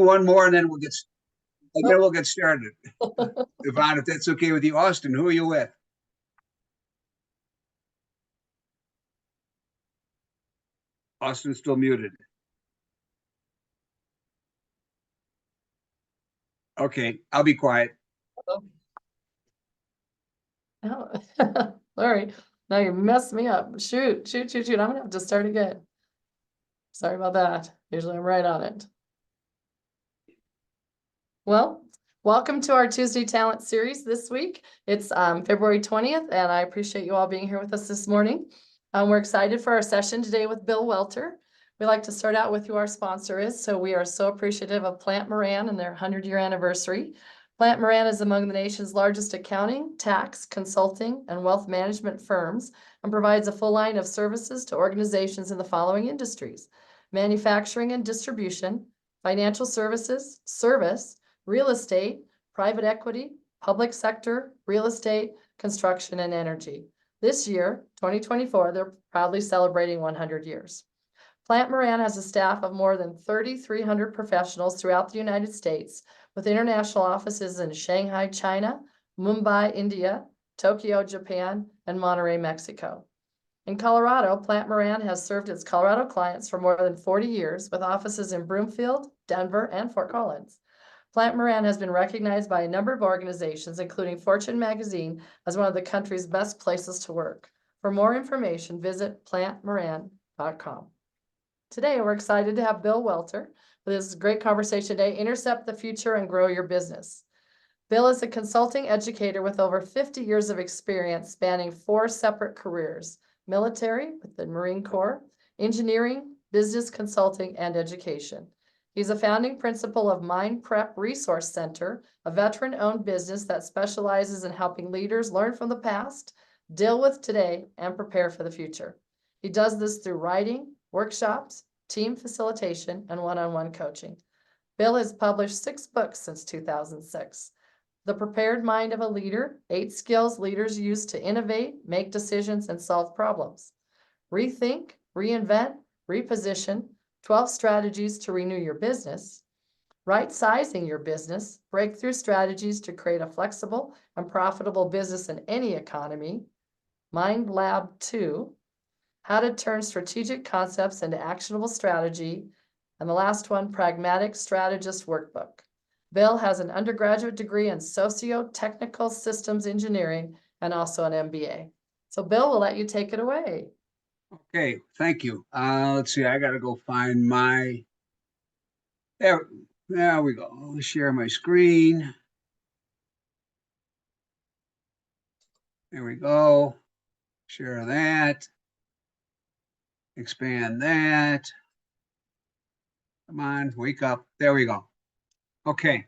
one more and then we'll get started. Yvonne, if that's okay with you. Austin, who are you with? Austin's still muted. Okay, I'll be quiet. Oh. All right. Now you messed me up. Shoot. I'm gonna have to start again. Sorry about that. Usually I'm right on it. Well, welcome to our Tuesday Talent Series this week. It's February 20th, and I appreciate you all being here with us this morning. We're excited for our session today with Bill Welter. We like to start out with who our sponsor is. So we are so appreciative of Plante Moran and their 100-year anniversary. Plante Moran is among the nation's largest accounting, tax, consulting, and wealth management firms and provides a full line of services to organizations in the following industries: manufacturing and distribution, financial services, service, real estate, private equity, public sector, real estate, construction, and energy. This year, 2024, they're proudly celebrating 100 years. Plante Moran has a staff of more than 3,300 professionals throughout the United States, with international offices in Shanghai, China, Mumbai, India, Tokyo, Japan, and Monterrey, Mexico. In Colorado, Plante Moran has served its Colorado clients for more than 40 years, with offices in Broomfield, Denver, and Fort Collins. Plante Moran has been recognized by a number of organizations, including Fortune magazine, as one of the country's best places to work. For more information, visit plantemoran.com. Today, we're excited to have Bill Welter for this great conversation today, Intercept the Future and Grow Your Business. Bill is a consulting educator with over 50 years of experience spanning 4 separate careers: military with the Marine Corps, engineering, business consulting, and education. He's a founding principal of Mind Prep Resource Center, a veteran-owned business that specializes in helping leaders learn from the past, deal with today, and prepare for the future. He does this through writing, workshops, team facilitation, and one-on-one coaching. Bill has published 6 books since 2006. The Prepared Mind of a Leader, 8 skills leaders use to innovate, make decisions, and solve problems. Rethink, Reinvent, Reposition, 12 strategies to renew your business. Right-sizing your business, breakthrough strategies to create a flexible and profitable business in any economy. Mind Lab 2, how to turn strategic concepts into actionable strategy. And the last one, Pragmatic Strategist Workbook. Bill has an undergraduate degree in socio-technical systems engineering and also an MBA. So Bill, we'll let you take it away. Okay, thank you. Let's see, I got to go find my, there we go. I'll share my screen. There we go. Share that. Expand that. Come on, wake up. There we go. Okay.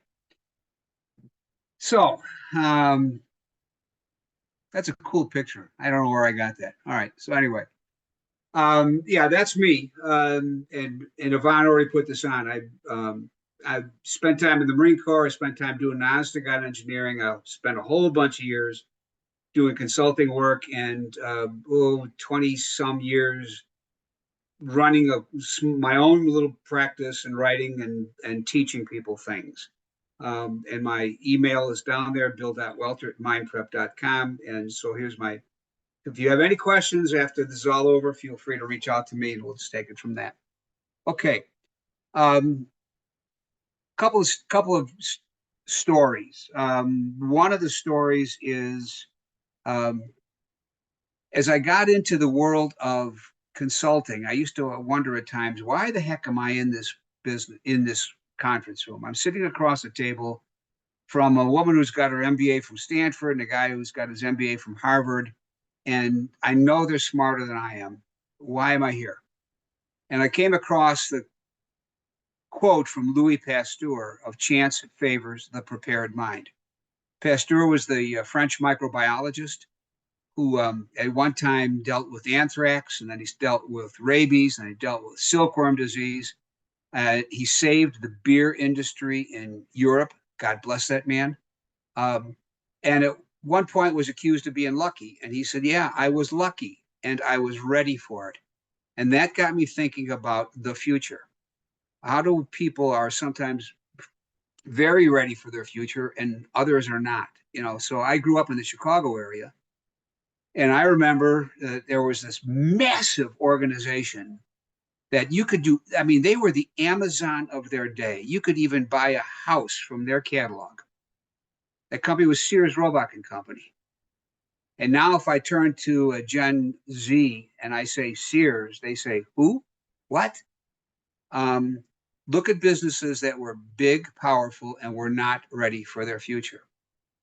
So, that's a cool picture. I don't know where I got that. All right. So anyway, yeah, that's me. And Yvonne already put this on. I spent time in the Marine Corps. I spent time doing non-STAG engineering. I spent a whole bunch of years doing consulting work and 20 some years running my own little practice and writing and teaching people things. And my email is down there, bill.welter@mindprep.com. And so here's my, if you have any questions after this is all over, feel free to reach out to me and we'll just take it from that. Okay. Couple of stories. One of the stories is, as I got into the world of consulting, I used to wonder at times, why the heck am I in this business, in this conference room? I'm sitting across the table from a woman who's got her MBA from Stanford and a guy who's got his MBA from Harvard. And I know they're smarter than I am. Why am I here? And I came across the quote from Louis Pasteur of chance favors the prepared mind. Pasteur was the French microbiologist who at one time dealt with anthrax, and then he's dealt with rabies, and he dealt with silkworm disease. He saved the beer industry in Europe. God bless that man. And at one point was accused of being lucky. And he said, yeah, I was lucky and I was ready for it. And that got me thinking about the future. How do people are sometimes very ready for their future, and others are not. So I grew up in the Chicago area, and I remember there was this massive organization that you could do. I mean, they were the Amazon of their day. You could even buy a house from their catalog. That company was Sears Roebuck and Company. And now, if I turn to a Gen Z and I say Sears, they say, who? What? Um, Look at businesses that were big, powerful, and were not ready for their future.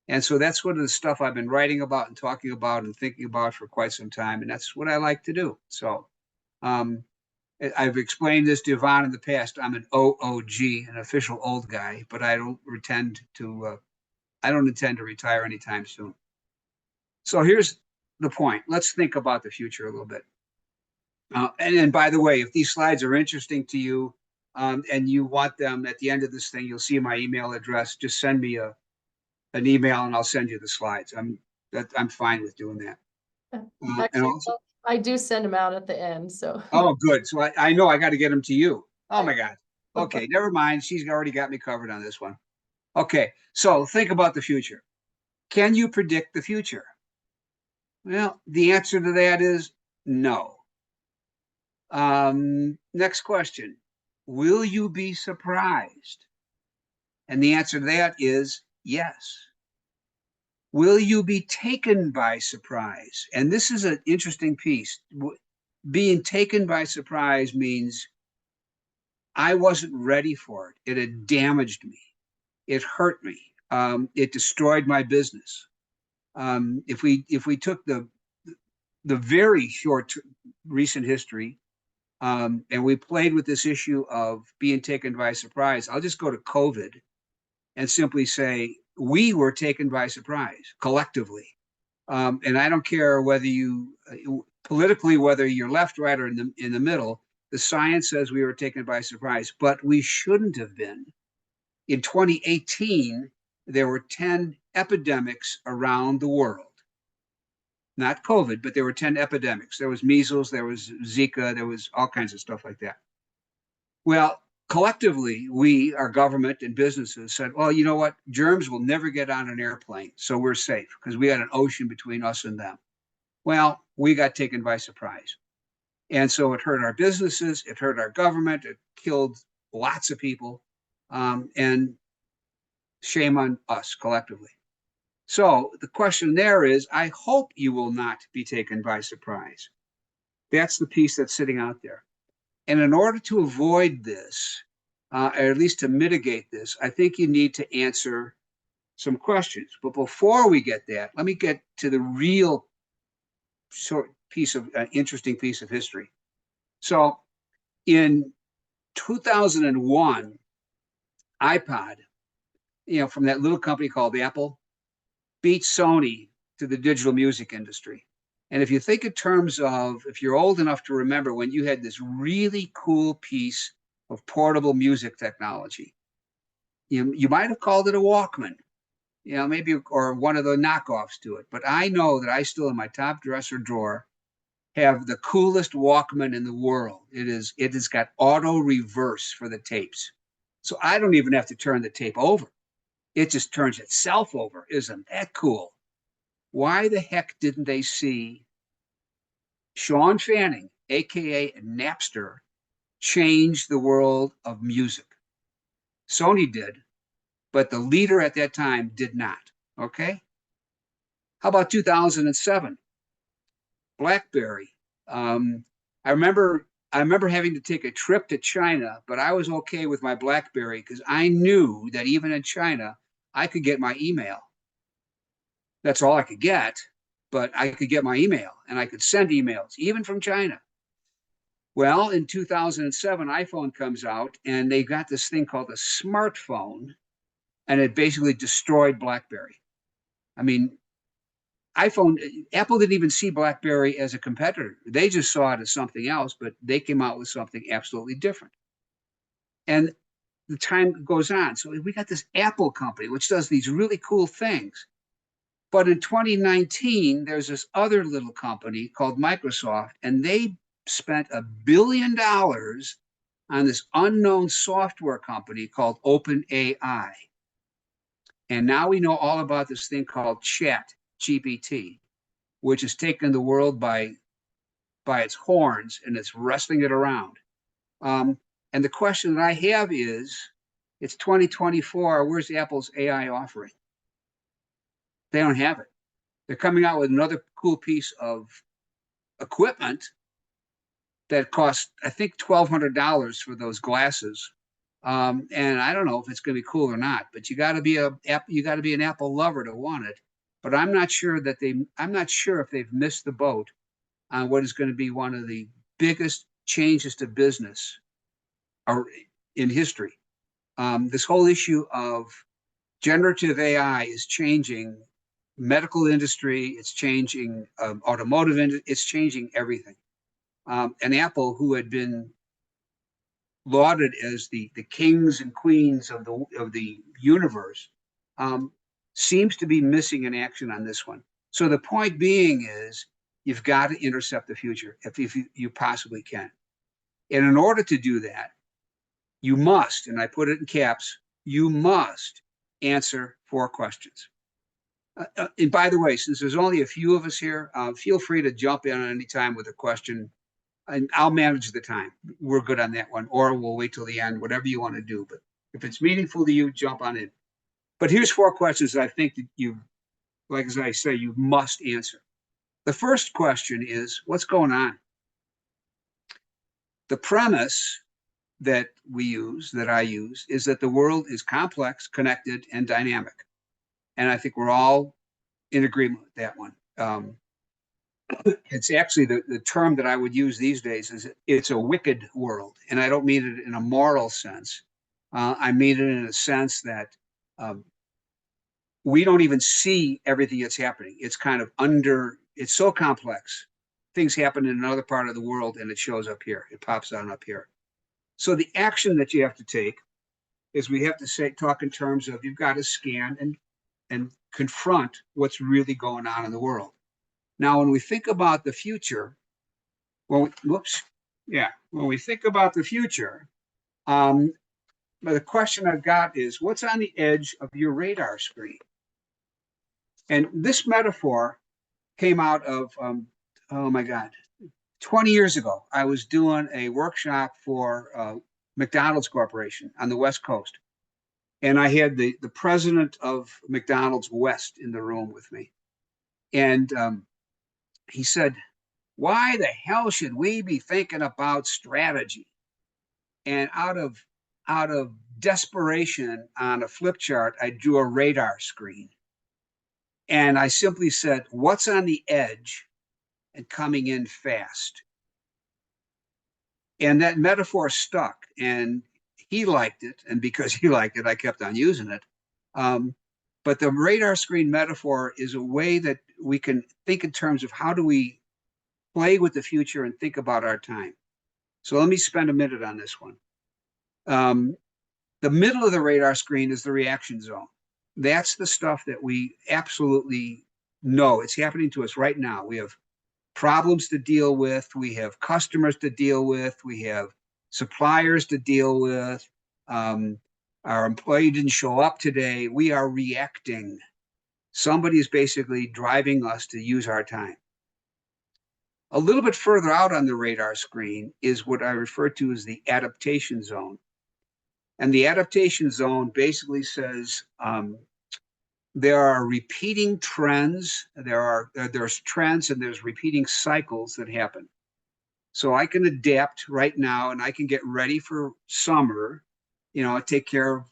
And so that's one of the stuff I've been writing about and talking about and thinking about for quite some time. And that's what I like to do. So um, I've explained this to Yvonne in the past. I'm an OOG, an official old guy, but I don't intend to retire anytime soon. So here's the point. Let's think about the future a little bit. And by the way, if these slides are interesting to you and you want them at the end of this thing, you'll see my email address. Just send me an email and I'll send you the slides. I'm fine with doing that. And Actually, also, I do send them out at the end, so. oh, good. So I know I got to get them to you. Oh my God. Okay, never mind. She's already got me covered on this one. Okay, so think about the future. Can you predict the future? Well, the answer to that is no. Next question. Will you be surprised? And the answer to that is yes. Will you be taken by surprise? And this is an interesting piece. Being taken by surprise means I wasn't ready for it. It had damaged me. It hurt me. It destroyed my business. If we took the very short recent history and we played with this issue of being taken by surprise, I'll just go to COVID and simply say we were taken by surprise collectively. And I don't care whether you politically, whether you're left, right, or in the middle. The science says we were taken by surprise, but we shouldn't have been. In 2018, there were 10 epidemics around the world. Not COVID, but there were 10 epidemics. There was measles, there was Zika, there was all kinds of stuff like that. Well, collectively, we, our government and businesses said, well, you know what? Germs will never get on an airplane, so we're safe because we had an ocean between us and them. Well, we got taken by surprise. And so it hurt our businesses, it hurt our government, it killed lots of people, and shame on us collectively. So the question there is, I hope you will not be taken by surprise. That's the piece that's sitting out there. And in order to avoid this, or at least to mitigate this, I think you need to answer some questions. But before we get that, let me get to the real short piece of interesting piece of history. So in 2001, iPod, from that little company called Apple, beat Sony to the digital music industry. And if you think in terms of, if you're old enough to remember when you had this really cool piece of portable music technology, you might have called it a Walkman, maybe, or one of the knockoffs to it. But I know that I still, in my top dresser drawer, have the coolest Walkman in the world. It has got auto reverse for the tapes. So I don't even have to turn the tape over. It just turns itself over. Isn't that cool? Why the heck didn't they see Sean Fanning, aka Napster, change the world of music? Sony did, but the leader at that time did not. Okay. How about 2007? BlackBerry. I remember having to take a trip to China, but I was okay with my BlackBerry because I knew that even in China, I could get my email. That's all I could get, but I could get my email and I could send emails, even from China. Well, in 2007, iPhone comes out and they got this thing called a smartphone, and it basically destroyed BlackBerry. I mean, Apple didn't even see BlackBerry as a competitor. They just saw it as something else, but they came out with something absolutely different. And the time goes on. So we got this Apple company, which does these really cool things. But in 2019, there's this other little company called Microsoft, and they spent $1 billion on this unknown software company called OpenAI. And now we know all about this thing called Chat GPT, which has taken the world by its horns and it's wrestling it around. And the question that I have is, it's 2024. Where's Apple's AI offering? They don't have it. They're coming out with another cool piece of equipment that costs, I think, $1,200 for those glasses. And I don't know if it's going to be cool or not. But you got to be an Apple lover to want it. But I'm not sure if they've missed the boat on what is going to be one of the biggest changes to business in history. This whole issue of generative AI is changing medical industry. It's changing automotive industry. It's changing everything. And Apple, who had been lauded as the kings and queens of the universe, seems to be missing in action on this one. So the point being is, you've got to intercept the future if you possibly can. And in order to do that, you must, and I put it in caps, you must answer 4 questions. And by the way, since there's only a few of us here, feel free to jump in at any time with a question, and I'll manage the time. We're good on that one, or we'll wait till the end, whatever you want to do. But if it's meaningful to you, jump on in. But here's 4 questions that I think that like as I say, you must answer. The first question is, what's going on? The premise that I use, is that the world is complex, connected, and dynamic. And I think we're all in agreement with that one. It's actually the term that I would use these days is it's a wicked world. And I don't mean it in a moral sense. I mean it in a sense that we don't even see everything that's happening. It's kind of it's so complex. Things happen in another part of the world and it shows up here. It pops on up here. So the action that you have to take is we have to talk in terms of, you've got to scan and confront what's really going on in the world. Now, when we think about the future, when we think about the future, the question I've got is, what's on the edge of your radar screen? And this metaphor came out of, oh my God, 20 years ago. I was doing a workshop for McDonald's Corporation on the West Coast. And I had the president of McDonald's West in the room with me. And he said, why the hell should we be thinking about strategy? And out of desperation, on a flip chart, I drew a radar screen. And I simply said, what's on the edge and coming in fast? And that metaphor stuck, and he liked it. And because he liked it, I kept on using it. But the radar screen metaphor is a way that we can think in terms of, how do we play with the future and think about our time? So let me spend a minute on this one. The middle of the radar screen is the reaction zone. That's the stuff that we absolutely know it's happening to us right now. We have problems to deal with. We have customers to deal with. We have suppliers to deal with. Our employee didn't show up today. We are reacting. Somebody is basically driving us to use our time. A little bit further out on the radar screen is what I refer to as the adaptation zone. And the adaptation zone basically says, there are repeating trends. There's trends and there's repeating cycles that happen. So I can adapt right now, and I can get ready for summer. Take care of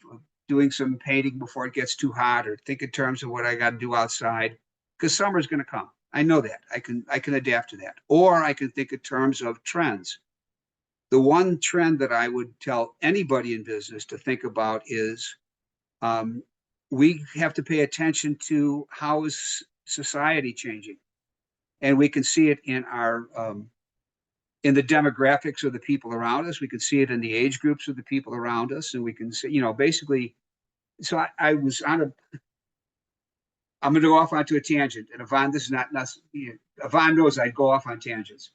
doing some painting before it gets too hot, or think in terms of what I got to do outside, because summer's going to come. I know that. I can adapt to that. Or I can think in terms of trends. The one trend that I would tell anybody in business to think about is, we have to pay attention to how is society changing. And we can see it in in the demographics of the people around us. We can see it in the age groups of the people around us. And we can see, basically, so I'm going to go off onto a tangent. And Yvonne, this is not, Yvonne knows I go off on tangents.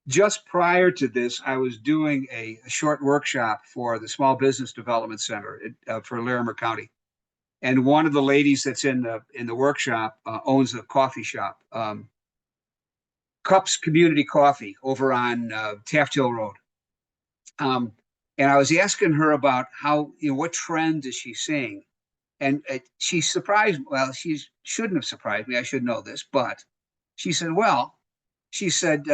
Just prior to this, I was doing a short workshop for the Small Business Development Center for Larimer County. And one of the ladies that's in the workshop owns a coffee shop, Cups Community Coffee over on Taft Hill Road. Um, and I was asking her about how, what trend is she seeing? And she surprised, well, she shouldn't have surprised me. I should know this, but she said, well, she said,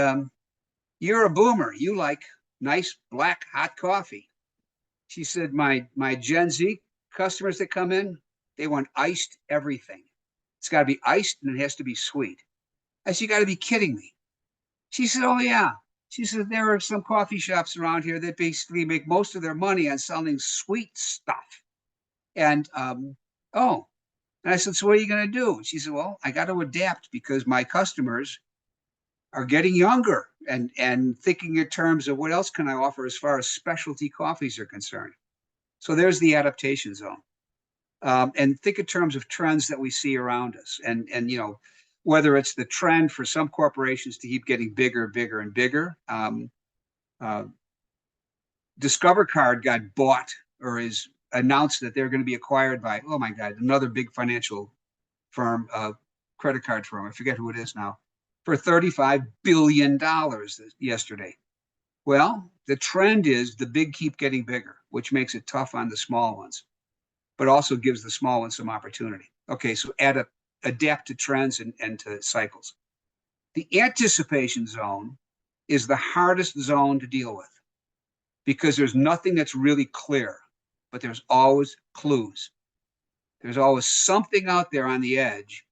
you're a boomer. You like nice black hot coffee. She said, my Gen Z customers that come in, they want iced everything. It's got to be iced and it has to be sweet. I said, you got to be kidding me. She said, oh, yeah. She said, there are some coffee shops around here that basically make most of their money on selling sweet stuff. And, oh, and I said, so what are you going to do? She said, well, I got to adapt because my customers are getting younger and thinking in terms of what else can I offer as far as specialty coffees are concerned. So there's the adaptation zone. And think in terms of trends that we see around us. And whether it's the trend for some corporations to keep getting bigger, bigger, and bigger. Uh, Discover Card got bought or is announced that they're going to be acquired by, oh my God, another big financial firm, credit card firm. I forget who it is now, for $35 billion yesterday. Well, the trend is the big keep getting bigger, which makes it tough on the small ones, but also gives the small ones some opportunity. Okay, so adapt to trends and to cycles. The anticipation zone is the hardest zone to deal with because there's nothing that's really clear, but there's always clues. There's always something out there on the edge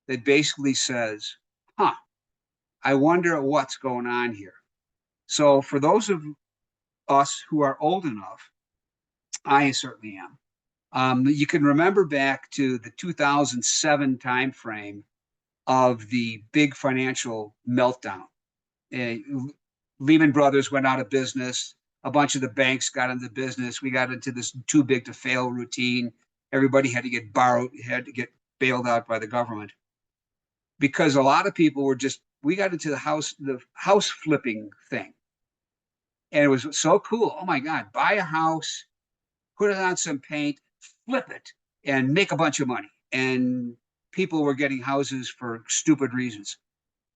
that basically says, huh, I wonder what's going on here. So for those of us who are old enough, I certainly am. You can remember back to the 2007 timeframe of the big financial meltdown. Lehman Brothers went out of business. A bunch of the banks got into business. We got into this too big to fail routine. Everybody had to get borrowed, had to get bailed out by the government because a lot of people were just, we got into the house flipping thing. And it was so cool. Oh my God, buy a house, put it on some paint, flip it, and make a bunch of money. And people were getting houses for stupid reasons.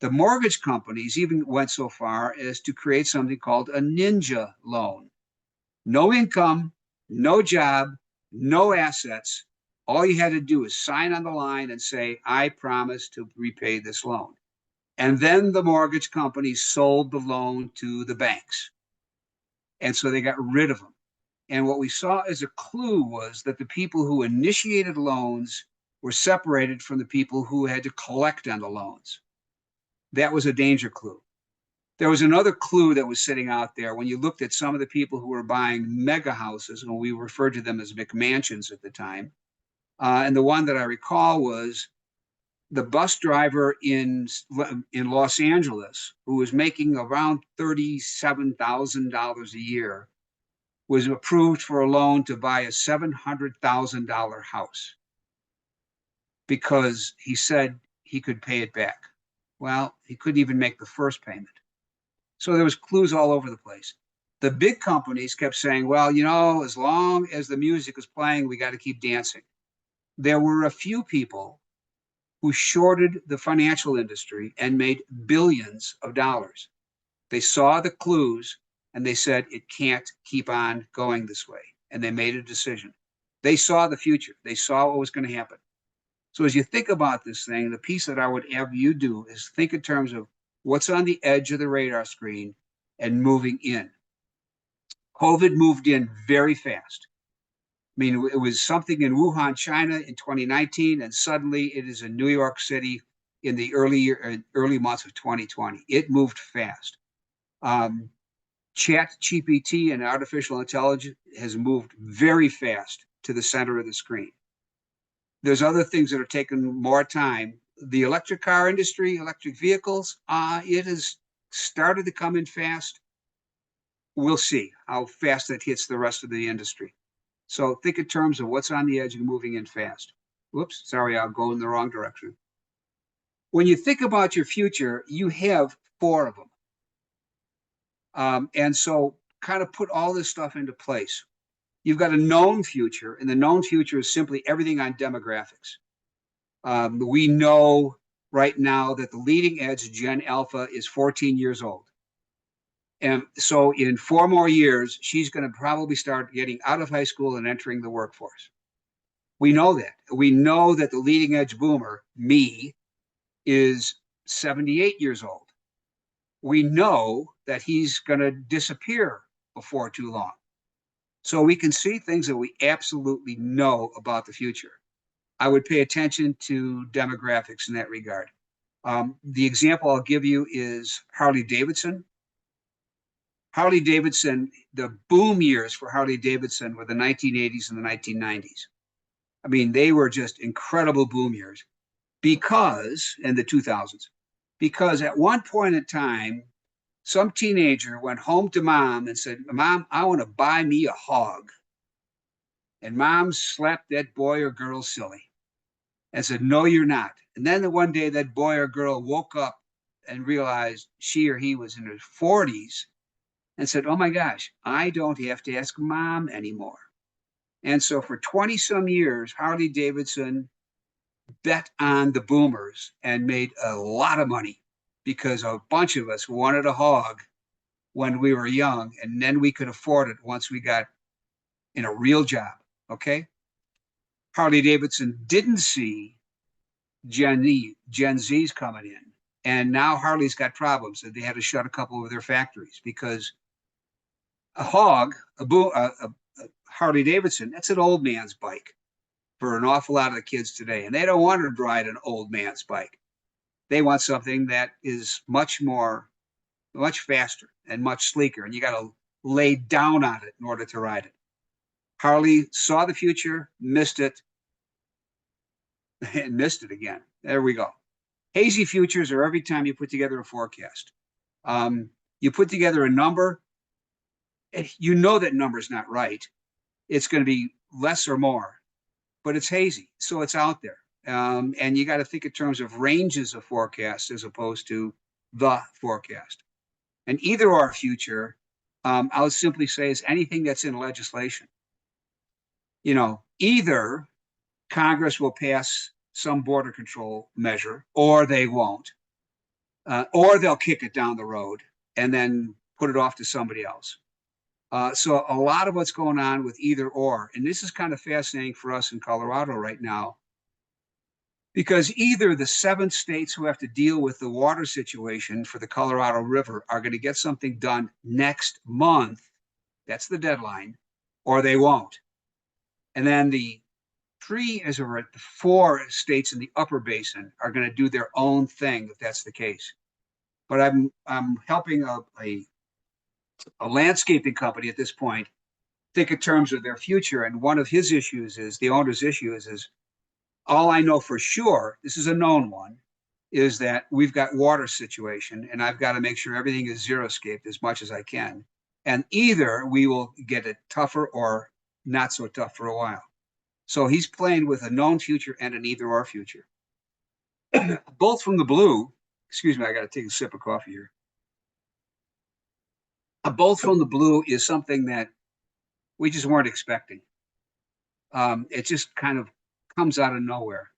The mortgage companies even went so far as to create something called a ninja loan. No income, no job, no assets. All you had to do is sign on the line and say, I promise to repay this loan. And then the mortgage companies sold the loan to the banks. And so they got rid of them. And what we saw as a clue was that the people who initiated loans were separated from the people who had to collect on the loans. That was a danger clue. There was another clue that was sitting out there when you looked at some of the people who were buying mega houses, and we referred to them as McMansions at the time. And the one that I recall was the bus driver in Los Angeles, who was making around $37,000 a year, was approved for a loan to buy a $700,000 house because he said he could pay it back. Well, he couldn't even make the first payment. So there was clues all over the place. The big companies kept saying, well, as long as the music is playing, we got to keep dancing. There were a few people who shorted the financial industry and made billions of dollars. They saw the clues and they said, it can't keep on going this way. And they made a decision. They saw the future. They saw what was going to happen. So as you think about this thing, the piece that I would have you do is think in terms of what's on the edge of the radar screen and moving in. COVID moved in very fast. I mean, it was something in Wuhan, China in 2019, and suddenly it is in New York City in the early months of 2020. It moved fast. Chat GPT and artificial intelligence has moved very fast to the center of the screen. There's other things that are taking more time. The electric car industry, electric vehicles, it has started to come in fast. We'll see how fast that hits the rest of the industry. So think in terms of what's on the edge and moving in fast. Whoops, sorry, I'll go in the wrong direction. When you think about your future, you have 4 of them. And so kind of put all this stuff into place. You've got a known future, and the known future is simply everything on demographics. We know right now that the leading edge Gen Alpha is 14 years old. And so in 4 more years, she's going to probably start getting out of high school and entering the workforce. We know that. We know that the leading edge boomer, me, is 78 years old. We know that he's going to disappear before too long. So we can see things that we absolutely know about the future. I would pay attention to demographics in that regard. The example I'll give you is Harley Davidson. Harley Davidson, the boom years for Harley Davidson were the 1980s and the 1990s. I mean, they were just incredible boom years because, in the 2000s, because at one point in time, some teenager went home to mom and said, Mom, I want to buy me a hog. And mom slapped that boy or girl silly and said, No, you're not. And then one day that boy or girl woke up and realized she or he was in his 40s and said, Oh my gosh, I don't have to ask mom anymore. And so for 20 some years, Harley Davidson bet on the boomers and made a lot of money because a bunch of us wanted a hog when we were young, and then we could afford it once we got in a real job. Okay. Harley Davidson didn't see Gen Z's coming in. And now Harley's got problems that they had to shut a couple of their factories because a hog, a Harley Davidson, that's an old man's bike for an awful lot of the kids today. And they don't want to ride an old man's bike. They want something that is much faster and much sleeker. And you got to lay down on it in order to ride it. Harley saw the future, missed it, and missed it again. There we go. Hazy futures are every time you put together a forecast. You put together a number, you know that number's not right. It's going to be less or more, but it's hazy, so it's out there. And you got to think in terms of ranges of forecasts as opposed to the forecast. And either or future, I would simply say, is anything that's in legislation. Either Congress will pass some border control measure, or they won't, or they'll kick it down the road and then put it off to somebody else. So a lot of what's going on with either or, and this is kind of fascinating for us in Colorado right now, because either the 7 states who have to deal with the water situation for the Colorado River are going to get something done next month, that's the deadline, or they won't. And then the 4 states in the upper basin are going to do their own thing if that's the case. But I'm helping a landscaping company at this point think in terms of their future. And one of his issues is, the owner's issue is all I know for sure, this is a known one, is that we've got water situation and I've got to make sure everything is zero-scaped as much as I can. And either we will get it tougher or not so tough for a while. So he's playing with a known future and an either or future. Both from the blue, excuse me, I got to take a sip of coffee here. Both from the blue is something that we just weren't expecting. It just kind of comes out of nowhere.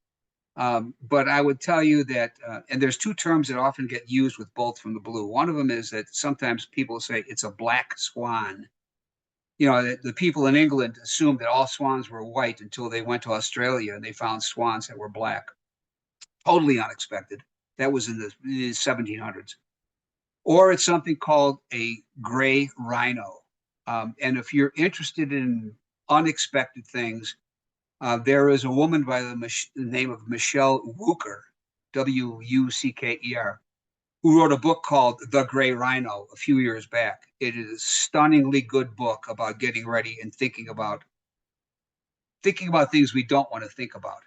But I would tell you that, and there's 2 terms that often get used with both from the blue. One of them is that sometimes people say it's a black swan. The people in England assumed that all swans were white until they went to Australia and they found swans that were black. Totally unexpected. That was in the 1700s. Or it's something called a gray rhino. And if you're interested in unexpected things, there is a woman by the name of Michelle Wucker, Wucker, who wrote a book called The Gray Rhino a few years back. It is a stunningly good book about getting ready and thinking about things we don't want to think about.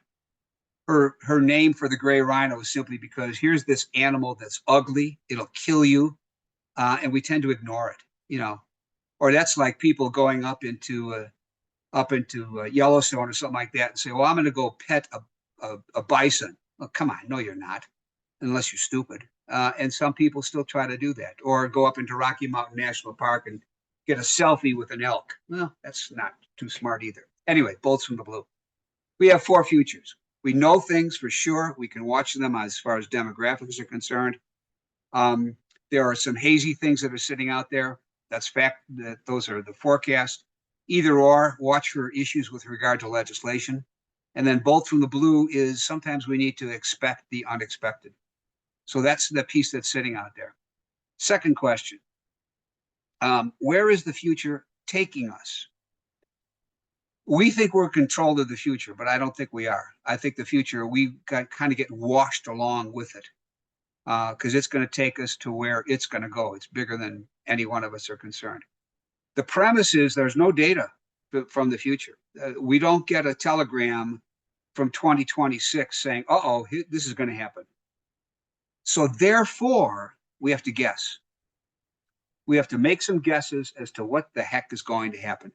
Her name for the gray rhino is simply because here's this animal that's ugly, it'll kill you, and we tend to ignore it, or that's like people going up into Yellowstone or something like that and say, well, I'm going to go pet a bison. Well, come on, no, you're not, unless you're stupid. And some people still try to do that, or go up into Rocky Mountain National Park and get a selfie with an elk. Well, that's not too smart either. Anyway, bolts from the blue. We have four futures. We know things for sure. We can watch them as far as demographics are concerned. Um, there are some hazy things that are sitting out there. That's fact. That those are the forecast. Either or, watch for issues with regard to legislation. And then bolt from the blue is sometimes we need to expect the unexpected. So that's the piece that's sitting out there. Second question, where is the future taking us? We think we're in control of the future, but I don't think we are. I think the future, we got kind of get washed along with it because it's going to take us to where it's going to go. It's bigger than any one of us are concerned. The premise is there's no data from the future. We don't get a telegram from 2026 saying, uh-oh, this is going to happen. So therefore, we have to guess. We have to make some guesses as to what the heck is going to happen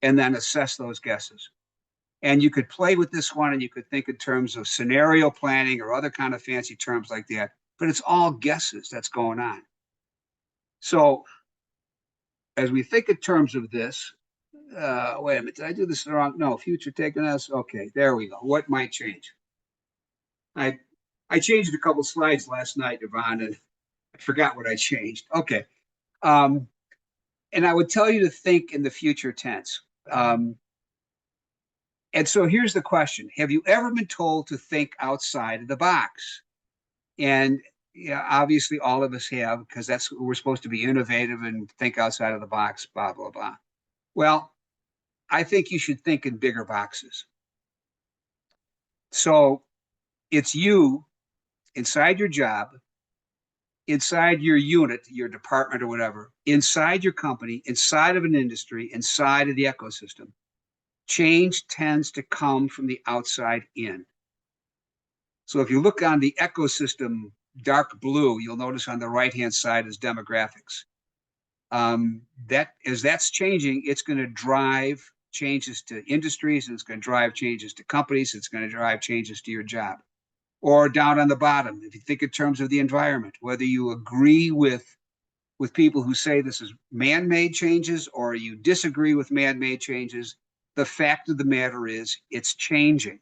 and then assess those guesses. And you could play with this one and you could think in terms of scenario planning or other kind of fancy terms like that, but it's all guesses that's going on. So as we think in terms of this, wait a minute, did I do this wrong? No, future taking us. Okay, there we go. What might change? I changed a couple slides last night, Yvonne, and I forgot what I changed. Okay. And I would tell you to think in the future tense. And so here's the question. Have you ever been told to think outside of the box? And yeah, obviously all of us have, because that's we're supposed to be innovative and think outside of the box, blah, blah, blah. Well, I think you should think in bigger boxes. So it's you inside your job, inside your unit, your department or whatever, inside your company, inside of an industry, inside of the ecosystem. Change tends to come from the outside in. So if you look on the ecosystem, dark blue, you'll notice on the right-hand side is demographics. That as that's changing, it's going to drive changes to industries, and it's going to drive changes to companies, it's going to drive changes to your job. Or down on the bottom, if you think in terms of the environment, whether you agree with people who say this is man-made changes or you disagree with man-made changes, the fact of the matter is it's changing.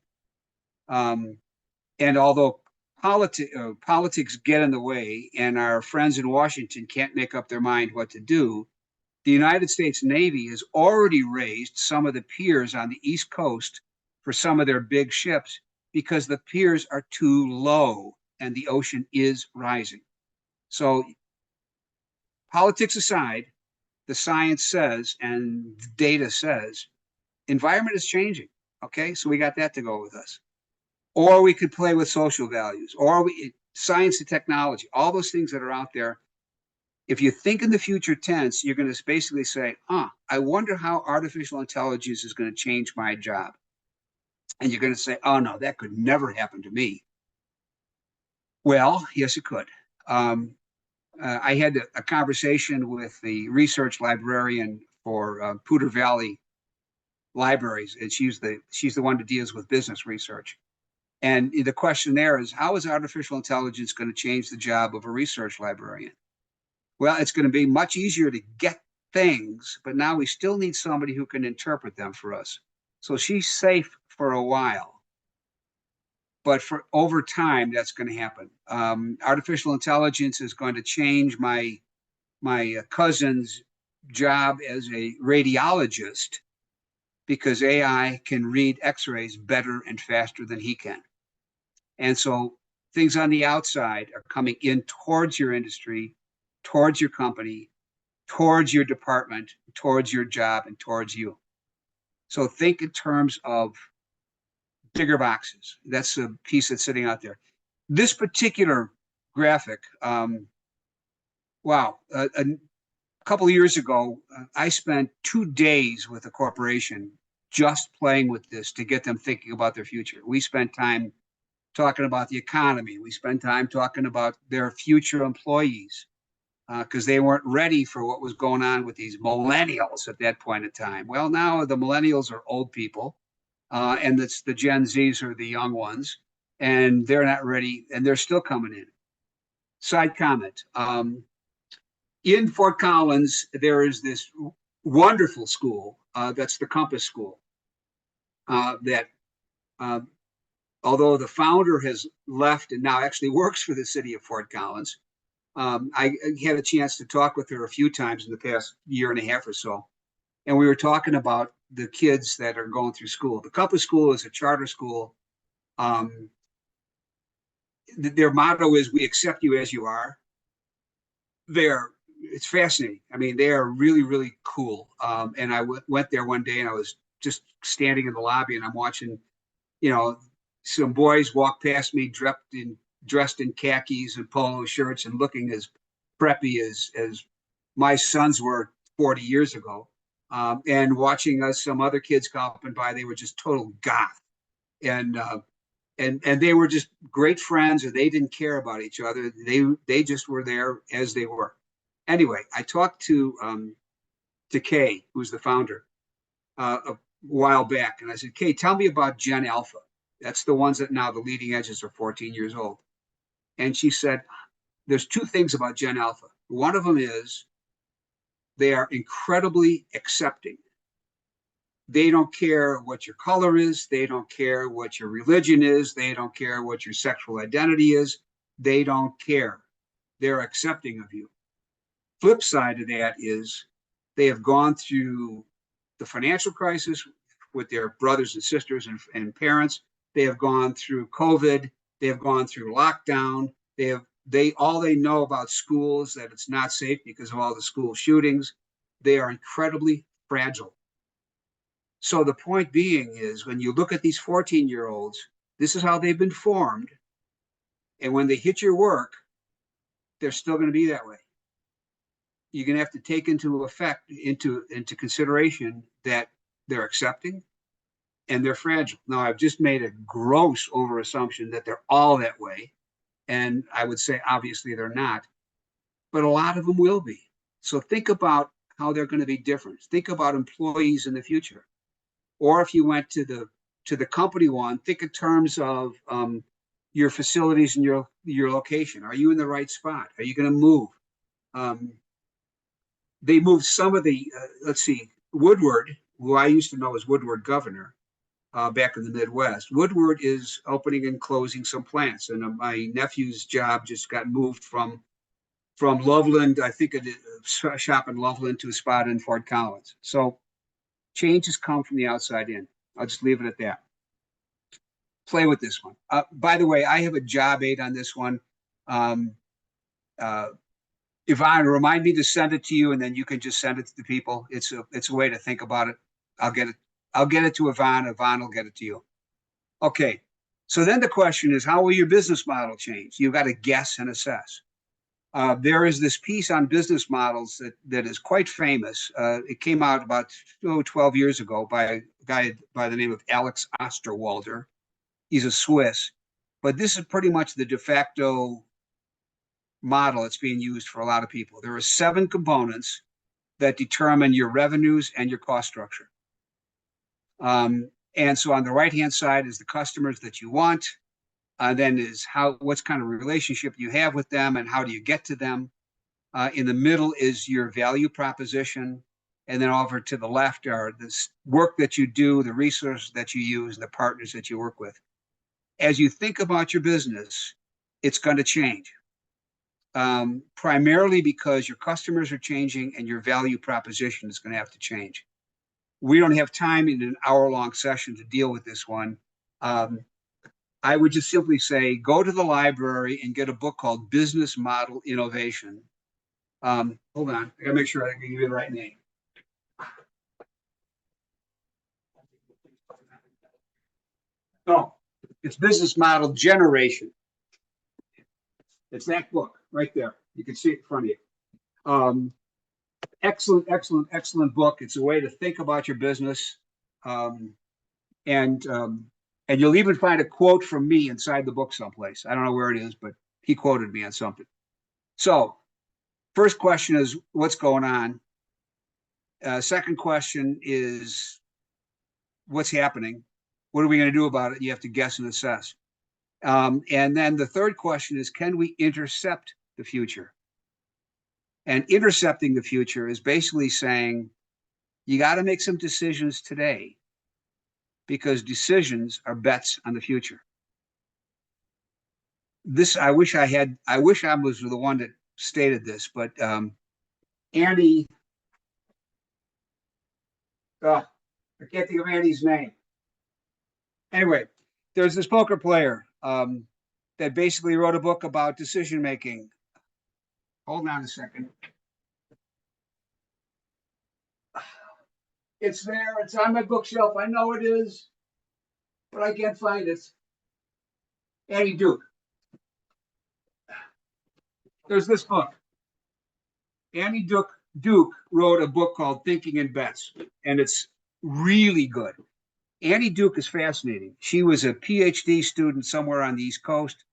And although politics get in the way and our friends in Washington can't make up their mind what to do, the United States Navy has already raised some of the piers on the East Coast for some of their big ships because the piers are too low and the ocean is rising. So politics aside, the science says and data says environment is changing. Okay, so we got that to go with us. Or we could play with social values, or science and technology, all those things that are out there. If you think in the future tense, you're going to basically say, I wonder how artificial intelligence is going to change my job. And you're going to say, oh, no, that could never happen to me. Well, yes, it could. I had a conversation with the research librarian for Poudre Valley Libraries, and she's the one that deals with business research. And the question there is, how is artificial intelligence going to change the job of a research librarian? Well, it's going to be much easier to get things, but now we still need somebody who can interpret them for us. So she's safe for a while. But for over time, that's going to happen. Artificial intelligence is going to change my cousin's job as a radiologist because AI can read X-rays better and faster than he can. And so things on the outside are coming in towards your industry, towards your company, towards your department, towards your job, and towards you. So think in terms of bigger boxes. That's a piece that's sitting out there. This particular graphic, wow, a couple of years ago, I spent 2 days with a corporation just playing with this to get them thinking about their future. We spent time talking about the economy. We spent time talking about their future employees because they weren't ready for what was going on with these millennials at that point in time. Well, now the millennials are old people, and it's the Gen Zs are the young ones, and they're not ready, and they're still coming in. Side comment. In Fort Collins, there is this wonderful school. That's the Compass School. That uh, although the founder has left and now actually works for the city of Fort Collins, I had a chance to talk with her a few times in the past year and a half or so, and we were talking about the kids that are going through school. The Compass School is a charter school. Um, their motto is "We accept you as you are." They're It's fascinating. I mean, they are really, really cool. And went there one day, and I was just standing in the lobby, and I'm watching, you know, some boys walk past me dressed in khakis and polo shirts and looking as preppy as my sons were 40 years ago. And watching some other kids coming by, they were just total goth. And and they were just great friends, and they didn't care about each other. They just were there as they were. Anyway, I talked to Kay, who's the founder, a while back, and I said, Kay, tell me about Gen Alpha. That's the ones that now the leading edges are 14 years old. And she said, there's two things about Gen Alpha. One of them is they are incredibly accepting. They don't care what your color is. They don't care what your religion is. They don't care what your sexual identity is. They don't care. They're accepting of you. Flip side of that is they have gone through the financial crisis with their brothers and sisters and parents. They have gone through COVID. They have gone through lockdown. They all they know about school is that it's not safe because of all the school shootings. They are incredibly fragile. So the point being is when you look at these 14-year-olds, this is how they've been formed. And when they hit your work, they're still going to be that way. You're going to have to take into consideration that they're accepting and they're fragile. Now, I've just made a gross over assumption that they're all that way. And I would say, obviously, they're not, but a lot of them will be. So think about how they're going to be different. Think about employees in the future. Or if you went to the company one, think in terms of your facilities and your location. Are you in the right spot? Are you going to move? Um, they moved some of the let's see, Woodward, who I used to know as Woodward Governor back in the Midwest. Woodward is opening and closing some plants, and my nephew's job just got moved from Loveland, I think a shop in Loveland, to a spot in Fort Collins. So change has come from the outside in. I'll just leave it at that. Play with this one. By the way, I have a job aid on this one. Um, uh, Yvonne, remind me to send it to you, and then you can just send it to the people. It's a way to think about it. I'll get it. I'll get it to Yvonne. Yvonne will get it to you. Okay. So then the question is, how will your business model change? You've got to guess and assess. There is this piece on business models that is quite famous. It came out about 12 years ago by a guy by the name of Alex Osterwalder. He's a Swiss, but this is pretty much the de facto model that's being used for a lot of people. There are 7 components that determine your revenues and your cost structure. And so on the right-hand side is the customers that you want. Then is what's kind of relationship you have with them and how do you get to them. In the middle is your value proposition. And then over to the left are this work that you do, the resources that you use, the partners that you work with. As you think about your business, it's going to change. Primarily because your customers are changing and your value proposition is going to have to change. We don't have time in an hour-long session to deal with this one. I would just simply say, go to the library and get a book called Business Model Innovation. Hold on, I gotta make sure I can give you the right name. No, it's Business Model Generation. It's that book right there. You can see it in front of you. Excellent book. It's a way to think about your business. Um, and and you'll even find a quote from me inside the book someplace. I don't know where it is, but he quoted me on something. So first question is, what's going on? Second question is, what's happening? What are we going to do about it? You have to guess and assess. And then the third question is, can we intercept the future? And intercepting the future is basically saying, You got to make some decisions today because decisions are bets on the future. This, I wish I was the one that stated this, but Andy, oh, I can't think of Andy's name. Anyway, there's this poker player that basically wrote a book about decision making. Hold on a second. It's there. It's on my bookshelf. I know it is, but I can't find it. Andy Duke. There's this book. Andy Duke wrote a book called Thinking in Bets, and it's really good. Annie Duke is fascinating. She was a PhD student somewhere on the East Coast,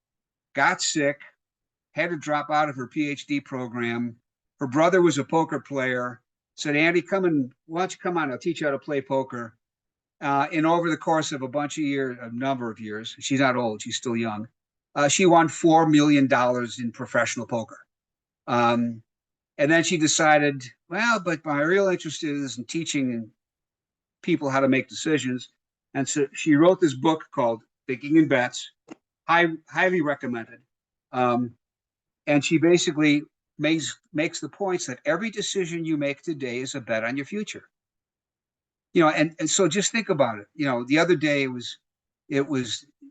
got sick, had to drop out of her PhD program. Her brother was a poker player, said, Andy, why don't you come on? I'll teach you how to play poker. And over the course of a number of years, she's not old, she's still young, she won $4 million in professional poker. And then she decided, well, but my real interest is in teaching people how to make decisions. And so she wrote this book called Thinking in Bets, highly recommended. And she basically makes the points that every decision you make today is a bet on your future. And so just think about it. The other day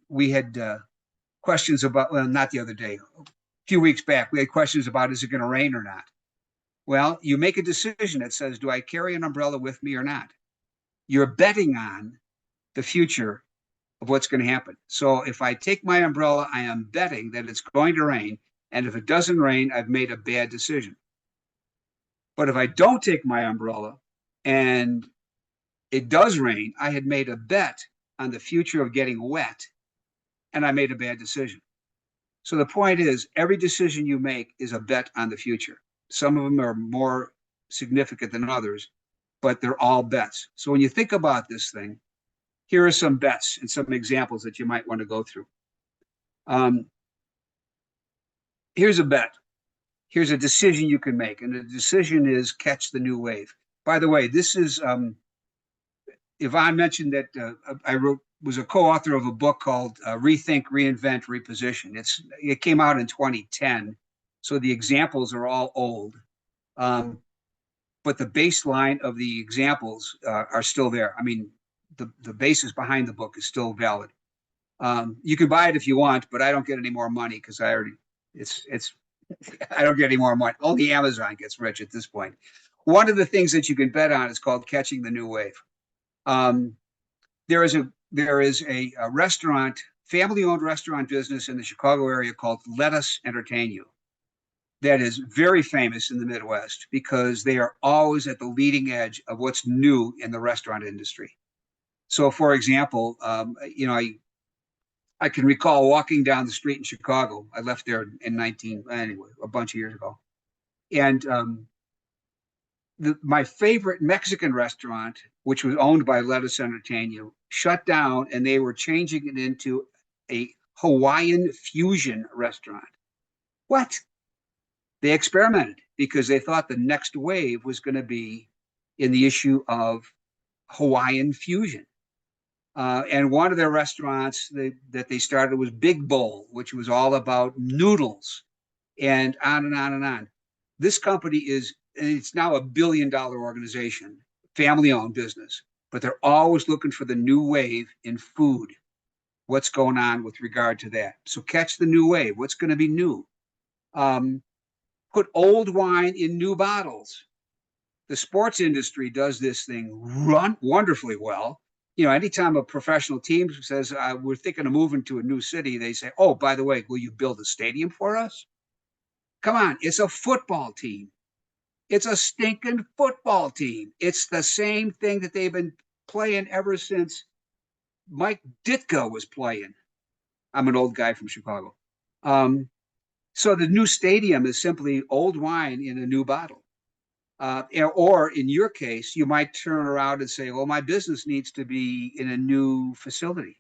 we had questions about, well, not the other day, a few weeks back, we had questions about, is it going to rain or not? Well, you make a decision that says, do I carry an umbrella with me or not? You're betting on the future of what's going to happen. So if I take my umbrella, I am betting that it's going to rain. And if it doesn't rain, I've made a bad decision. But if I don't take my umbrella and it does rain, I had made a bet on the future of getting wet, and I made a bad decision. So the point is, every decision you make is a bet on the future. Some of them are more significant than others, but they're all bets. So when you think about this thing, here are some bets and some examples that you might want to go through. Here's a bet. Here's a decision you can make. And the decision is catch the new wave. By the way, this is, Yvonne mentioned that was a co-author of a book called Rethink, Reinvent, Reposition. It came out in 2010. So the examples are all old. But the baseline of the examples are still there. I mean, the basis behind the book is still valid. You can buy it if you want, but I don't get any more money because I don't get any more money. Only Amazon gets rich at this point. One of the things that you can bet on is called catching the new wave. There is a restaurant, family-owned restaurant business in the Chicago area called Let Us Entertain You. That is very famous in the Midwest because they are always at the leading edge of what's new in the restaurant industry. So, for example, I can recall walking down the street in Chicago. I left there a bunch of years ago. And my favorite Mexican restaurant, which was owned by Let Us Entertain You, shut down, and they were changing it into a Hawaiian fusion restaurant. What? They experimented because they thought the next wave was going to be in the issue of Hawaiian fusion. And one of their restaurants that they started was Big Bowl, which was all about noodles, and on and on and on. This company it's now a $1 billion organization, family-owned business, but they're always looking for the new wave in food. What's going on with regard to that? So catch the new wave. What's going to be new? Put old wine in new bottles. The sports industry does this thing wonderfully well. Anytime a professional team says, we're thinking of moving to a new city, they say, oh, by the way, will you build a stadium for us? Come on, it's a football team. It's a stinking football team. It's the same thing that they've been playing ever since Mike Ditka was playing. I'm an old guy from Chicago. So the new stadium is simply old wine in a new bottle. Or in your case, you might turn around and say, well, my business needs to be in a new facility,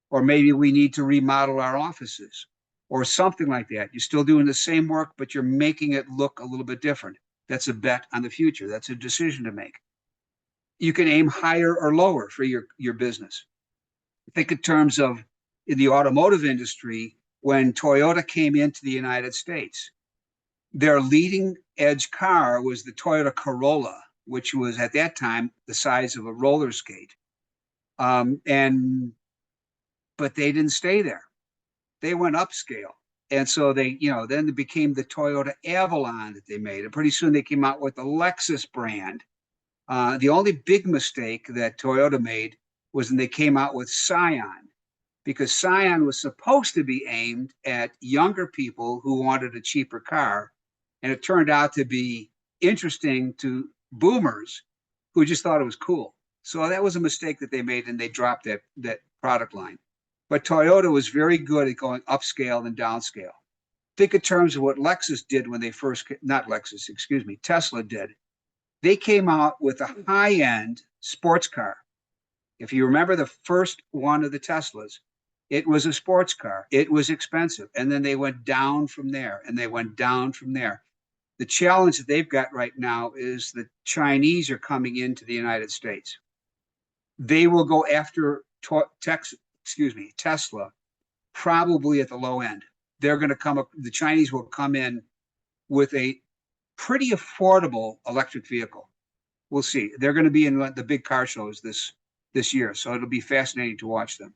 or maybe we need to remodel our offices or something like that. You're still doing the same work, but you're making it look a little bit different. That's a bet on the future. That's a decision to make. you can aim higher or lower for your business. Think in terms of in the automotive industry, when Toyota came into the United States, their leading edge car was the Toyota Corolla, which was at that time the size of a roller skate. And but they didn't stay there. They went upscale. And so they, then it became the Toyota Avalon that they made. And pretty soon they came out with the Lexus brand. The only big mistake that Toyota made was when they came out with Scion, because Scion was supposed to be aimed at younger people who wanted a cheaper car. And it turned out to be interesting to boomers who just thought it was cool. So that was a mistake that they made, and they dropped that product line. But Toyota was very good at going upscale and downscale. Think in terms of what Lexus did when they first, not Lexus, excuse me, Tesla did. They came out with a high-end sports car. If you remember the first one of the Teslas, it was a sports car. It was expensive. And then they went down from there, and they went down from there. The challenge that they've got right now is the Chinese are coming into the United States. They will go after Tesla, probably at the low end. They're going to come up, the Chinese will come in with a pretty affordable electric vehicle. We'll see. They're going to be in the big car shows this year, so it'll be fascinating to watch them.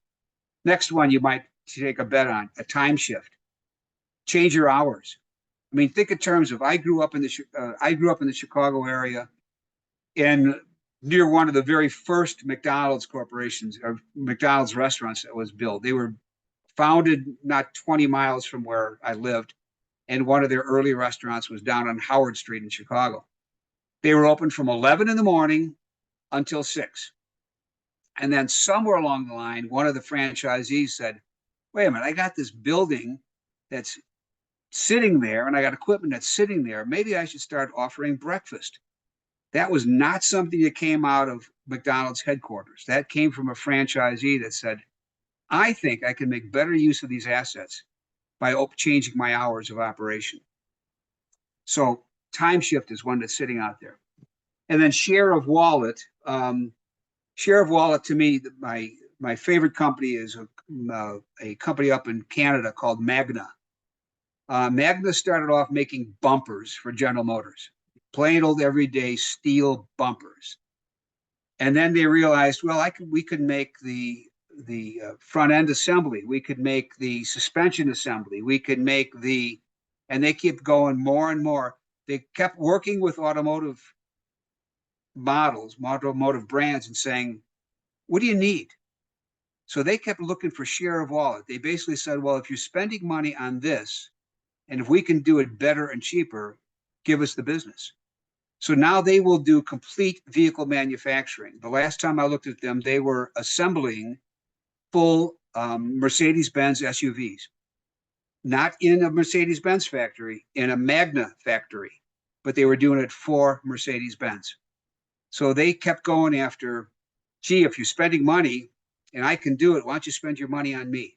Next one you might take a bet on, a time shift. Change your hours. I mean, think in terms of I grew up in the Chicago area, and near one of the very first McDonald's corporations or McDonald's restaurants that was built. They were founded not 20 miles from where I lived, and one of their early restaurants was down on Howard Street in Chicago. They were open from 11 in the morning until 6. And then somewhere along the line, one of the franchisees said, wait a minute, I got this building that's sitting there, and I got equipment that's sitting there. Maybe I should start offering breakfast. That was not something that came out of McDonald's headquarters. That came from a franchisee that said, I think I can make better use of these assets by changing my hours of operation. So time shift is one that's sitting out there. And then share of wallet. Share of wallet, to me, my favorite company is a company up in Canada called Magna. Magna started off making bumpers for General Motors, plain old everyday steel bumpers. And then they realized, well, we could make the front end assembly. We could make the suspension assembly. We could make and they kept going more and more. They kept working with automotive models, automotive brands, and saying, what do you need? So they kept looking for share of wallet. They basically said, well, if you're spending money on this, and if we can do it better and cheaper, give us the business. So now they will do complete vehicle manufacturing. The last time I looked at them, they were assembling full Mercedes-Benz SUVs, not in a Mercedes-Benz factory, in a Magna factory, but they were doing it for Mercedes-Benz. So they kept going after, gee, if you're spending money and I can do it, why don't you spend your money on me?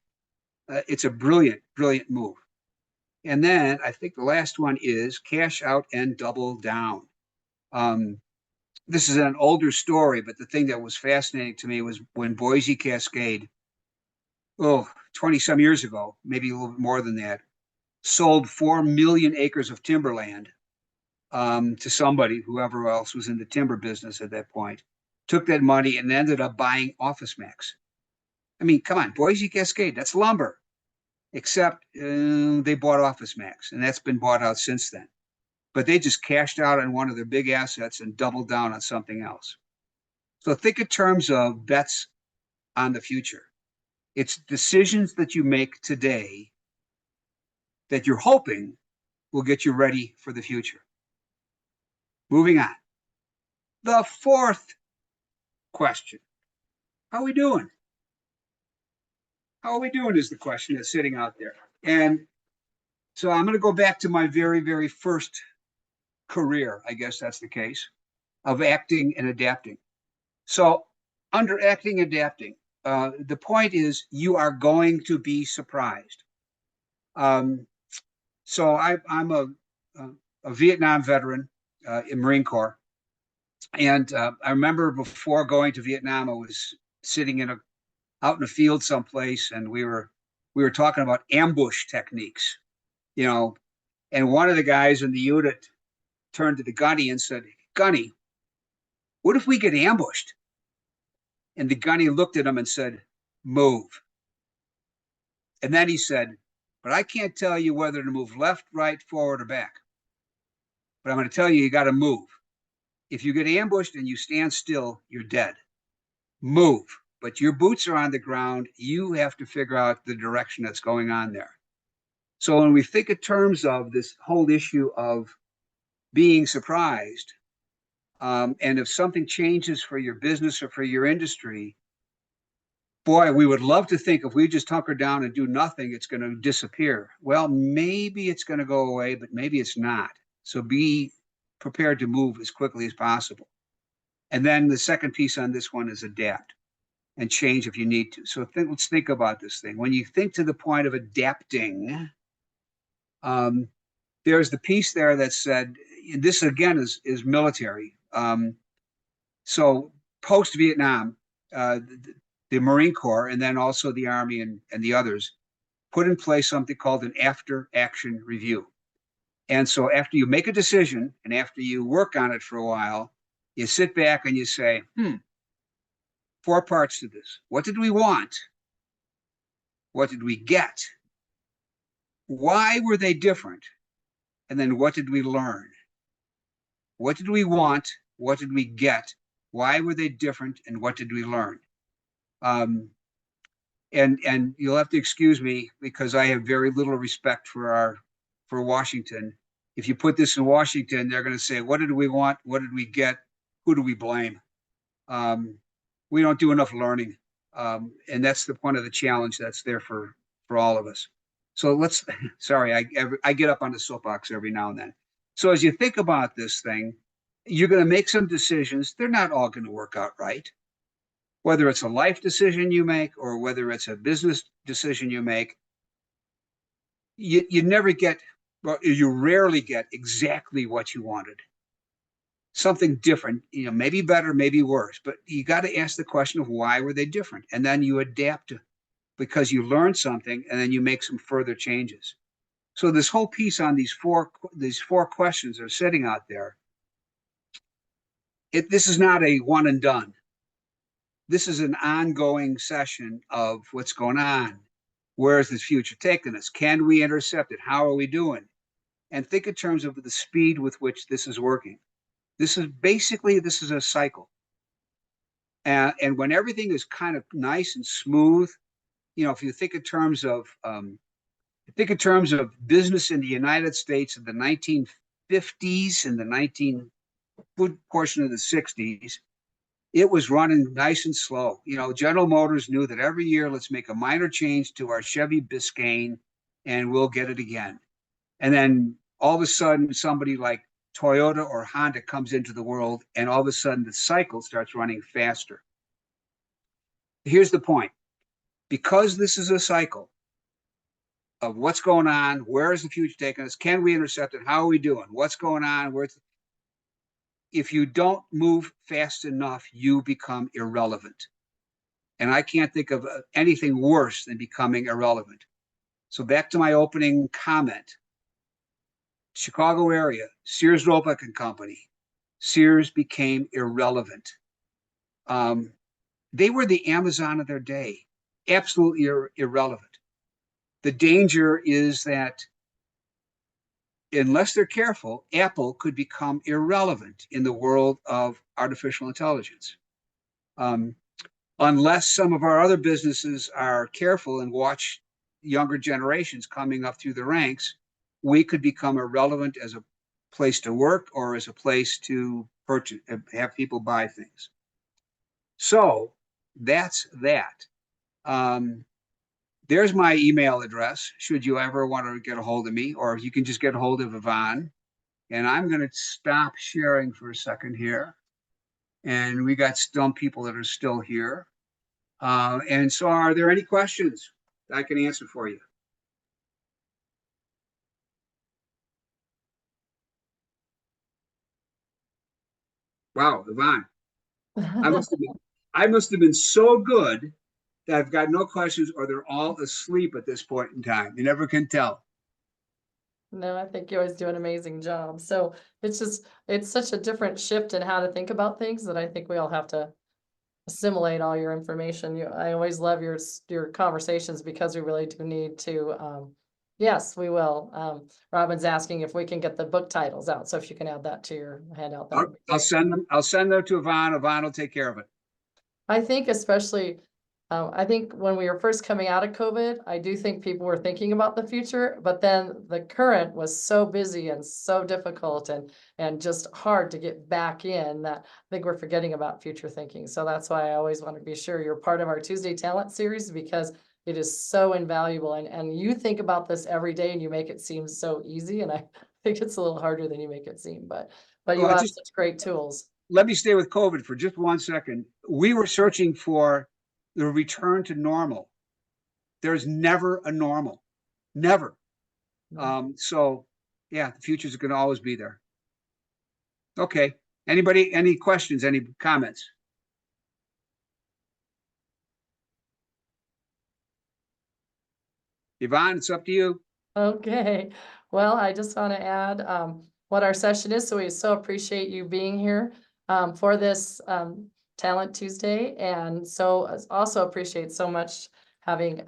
It's a brilliant, brilliant move. And then I think the last one is cash out and double down. This is an older story, but the thing that was fascinating to me was when Boise Cascade, 20 some years ago, maybe a little bit more than that, sold 4 million acres of timberland to somebody, whoever else was in the timber business at that point, took that money and ended up buying Office Max. I mean, come on, Boise Cascade, that's lumber. Except they bought Office Max, and that's been bought out since then. But they just cashed out on one of their big assets and doubled down on something else. So think in terms of bets on the future. It's decisions that you make today that you're hoping will get you ready for the future. Moving on. The fourth question. How are we doing? How are we doing is the question that's sitting out there. And so I'm going to go back to my very, very first career, I guess that's the case, of acting and adapting. So under acting, adapting, the point is you are going to be surprised. So I'm a Vietnam veteran in Marine Corps. And I remember before going to Vietnam, I was sitting out in a field someplace, and we were talking about ambush techniques, you know. And one of the guys in the unit turned to the gunny and said, "Gunny, what if we get ambushed?" And the gunny looked at him and said, "Move." And then he said, "But I can't tell you whether to move left, right, forward, or back. But I'm going to tell you, you got to move. If you get ambushed and you stand still, you're dead. Move. But your boots are on the ground. You have to figure out the direction that's going on there." So when we think in terms of this whole issue of being surprised, and if something changes for your business or for your industry, boy, we would love to think if we just hunker down and do nothing, it's going to disappear. Well, maybe it's going to go away, but maybe it's not. So be prepared to move as quickly as possible. And then the second piece on this one is adapt and change if you need to. So let's think about this thing. When you think to the point of adapting, um, there's the piece there that said, this again is military. So post Vietnam, the Marine Corps and then also the Army and the others put in place something called an after action review. And so after you make a decision and after you work on it for a while, you sit back and you say, four parts to this. What did we want? What did we get? Why were they different? And then what did we learn? What did we want? What did we get? Why were they different? And what did we learn? Um, and you'll have to excuse me because I have very little respect for Washington. If you put this in Washington, they're going to say, "What did we want? What did we get? Who do we blame?" Um, we don't do enough learning, and that's the point of the challenge that's there for all of us. So let's. Sorry, I get up on the soapbox every now and then. So as you think about this thing, you're going to make some decisions. They're not all going to work out right, whether it's a life decision you make or whether it's a business decision you make. You never get, well, you rarely get exactly what you wanted. Something different, maybe better, maybe worse, but you got to ask the question of why were they different, and then you adapt because you learned something, and then you make some further changes. So this whole piece on these four questions are sitting out there. This is not a one and done. This is an ongoing session of what's going on. Where is this future taking us? Can we intercept it? How are we doing? And think in terms of the speed with which this is working. This is a cycle. And when everything is kind of nice and smooth, if you think in terms of business in the United States in the 1950s and the 19 good portion of the 60s, it was running nice and slow. General Motors knew that every year, let's make a minor change to our Chevy Biscayne and we'll get it again. And then all of a sudden, somebody like Toyota or Honda comes into the world, and all of a sudden, the cycle starts running faster. Here's the point. Because this is a cycle of what's going on, where is the future taking us, can we intercept it, how are we doing, what's going on, if you don't move fast enough, you become irrelevant. And I can't think of anything worse than becoming irrelevant. So back to my opening comment. Chicago area, Sears Roebuck and Company. Sears became irrelevant. They were the Amazon of their day, absolutely irrelevant. The danger is that unless they're careful, Apple could become irrelevant in the world of artificial intelligence. Unless some of our other businesses are careful and watch younger generations coming up through the ranks, we could become irrelevant as a place to work or as a place to purchase, have people buy things. So that's that. There's my email address, should you ever want to get a hold of me, or you can just get a hold of Yvonne. And I'm going to stop sharing for a second here. And we got some people that are still here. And so are there any questions I can answer for you? Wow, Yvonne, I must have been, I must have been so good that I've got no questions, or they're all asleep at this point in time. You never can tell. No, I think you always do an amazing job. So it's such a different shift in how to think about things that I think we all have to assimilate all your information. I always love your conversations because we really do need to, yes, we will. Robin's asking if we can get the book titles out. So if you can add that to your handout, that would be I'll great. send them. I'll send them to Yvonne. Yvonne will take care of it. I think especially, I think when we were first coming out of COVID, I do think people were thinking about the future, but then the current was so busy and so difficult and just hard to get back in that I think we're forgetting about future thinking. So that's why I always want to be sure you're part of our Tuesday Talent series because it is so invaluable. And you think about this every day and you make it seem so easy. And I think it's a little harder than you make it seem, but you Well, have just such great tools. let me stay with COVID for just 1 second. We were searching for the return to normal. There's never a normal, never. So, yeah, the future's going to always be there. Okay. Anybody? Any questions? Any comments? Yvonne, it's up to you. Okay, well, I just want to add what our session is. So we so appreciate you being here for this Talent Tuesday. And so also appreciate so much having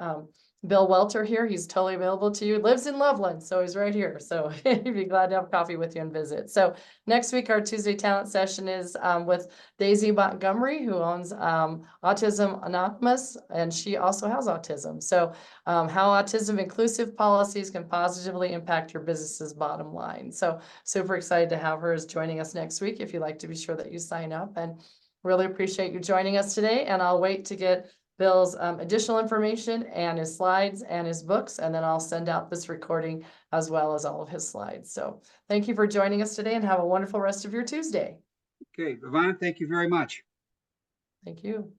Bill Welter here. He's totally available to you. Lives in Loveland, so he's right here. So he'd be glad to have coffee with you and visit. So next week, our Tuesday Talent session is with Daisy Montgomery, who owns Autism Anonymous, and she also has autism. So how autism inclusive policies can positively impact your business's bottom line. So super excited to have her as joining us next week. If you'd like to be sure that you sign up, and really appreciate you joining us today. And I'll wait to get Bill's additional information and his slides and his books, and then I'll send out this recording as well as all of his slides. So thank you for joining us today and have a wonderful rest of your Tuesday. Okay, Yvonne, thank you very much. Thank you.